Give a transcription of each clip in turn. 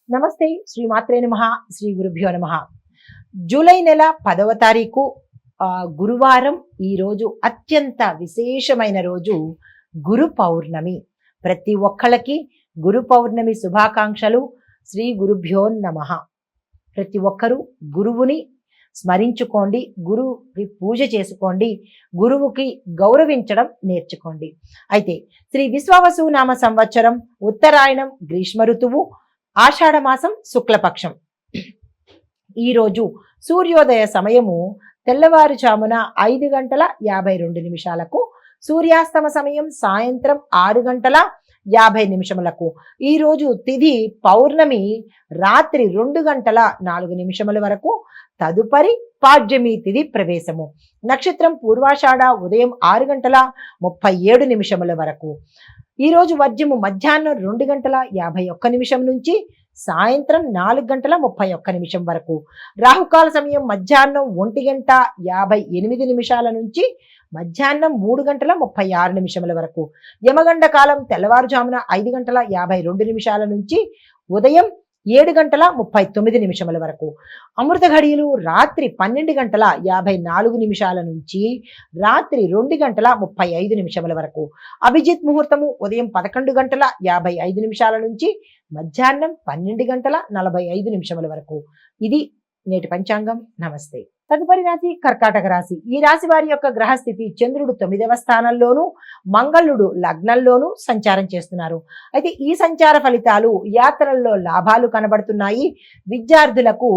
నమస్తే శ్రీ మాత్రే నమః శ్రీ గురుభ్యో నమః జూలై నెల 10వ తారీఖు గురువారం ఈ రోజు అత్యంత విశేషమైన రోజు గురు పౌర్ణమి ప్రతి ఒక్కళ్ళకి గురు పౌర్ణమి శుభాకాంక్షలు శ్రీ గురుభ్యో నమః ప్రతి ఒక్కరూ గురువుని స్మరించుకోండి గురువుకి పూజ చేసుకోండి గురువుకి గౌరవించడం నేర్చుకోండి అయితే శ్రీ విశ్వావసు నామ సంవత్సరం ఉత్తరాయణం గ్రీష్మ ఋతువు ఆషాఢమాసం శుక్లపక్షం ఈరోజు సూర్యోదయ సమయము తెల్లవారుజామున 5:52 సూర్యాస్తమ సమయం సాయంత్రం 6:50 ఈరోజు తిథి పౌర్ణమి రాత్రి 2:04 వరకు తదుపరి పాడ్యమి తిథి ప్రవేశము నక్షత్రం పూర్వాషాఢ ఉదయం 6:37 వరకు ఈరోజు వర్జ్యము మధ్యాహ్నం 2:51 నుంచి సాయంత్రం 4:31 వరకు రాహుకాల సమయం మధ్యాహ్నం 1:58 నుంచి మధ్యాహ్నం 3:36 వరకు యమగండ కాలం తెల్లవారుజామున 5:52 నుంచి ఉదయం 7:39 వరకు అమృత ఘడియలు రాత్రి 12:54 నుంచి రాత్రి 2:35 వరకు అభిజిత్ ముహూర్తము ఉదయం 11:55 నుంచి మధ్యాహ్నం 12:45 వరకు ఇది నేటి పంచాంగం. నమస్తే. తదుపరి రాశి కర్కాటక రాశి. ఈ రాశి వారి యొక్క గ్రహస్థితి చంద్రుడు 9వ స్థానంలోను మంగళుడు లగ్నంలోను సంచారం చేస్తున్నారు. అయితే ఈ సంచార ఫలితాలు యాత్రల్లో లాభాలు కనబడుతున్నాయి. విద్యార్థులకు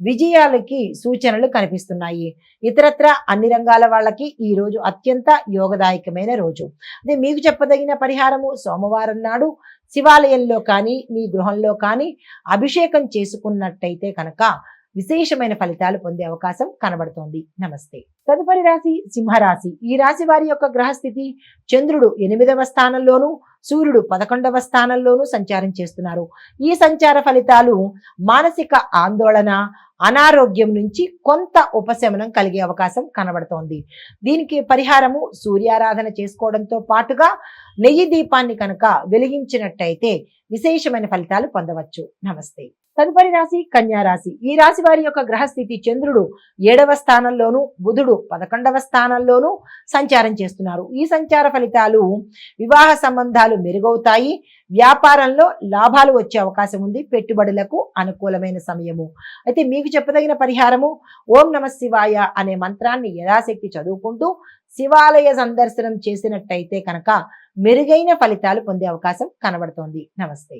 విజయాలకి సూచనలు కనిపిస్తున్నాయి. ఇతరత్ర అన్ని రంగాల వాళ్ళకి ఈ రోజు అత్యంత యోగదాయకమైన రోజు. అదే మీకు చెప్పదగిన పరిహారము సోమవారం నాడు శివాలయంలో కానీ మీ గృహంలో కానీ అభిషేకం చేసుకున్నట్టయితే కనుక విశేషమైన ఫలితాలు పొందే అవకాశం కనబడుతోంది. నమస్తే. తదుపరి రాశి సింహరాశి. ఈ రాశి వారి యొక్క గ్రహస్థితి చంద్రుడు 8వ స్థానంలోను సూర్యుడు 11వ స్థానంలోను సంచారం చేస్తున్నారు. ఈ సంచార ఫలితాలు మానసిక ఆందోళన అనారోగ్యం నుంచి కొంత ఉపశమనం కలిగే అవకాశం కనబడుతోంది. దీనికి పరిహారము సూర్యారాధన చేసుకోవడంతో పాటుగా నెయ్యి దీపాన్ని కనుక వెలిగించినట్టయితే విశేషమైన ఫలితాలు పొందవచ్చు. నమస్తే. తదుపరి రాశి కన్యా రాశి. ఈ రాశి వారి యొక్క గ్రహస్థితి చంద్రుడు 7వ స్థానంలోను బుధుడు 11వ స్థానంలోను సంచారం చేస్తున్నారు. ఈ సంచార ఫలితాలు వివాహ సంబంధాలు మెరుగవుతాయి. వ్యాపారంలో లాభాలు వచ్చే అవకాశం ఉంది. పెట్టుబడులకు అనుకూలమైన సమయము. అయితే మీకు చెప్పదగిన పరిహారము ఓం నమః శివాయ అనే మంత్రాన్ని యథాశక్తి చదువుకుంటూ శివాలయ సందర్శనం చేసినట్టయితే కనుక మెరుగైన ఫలితాలు పొందే అవకాశం కనబడుతోంది. నమస్తే.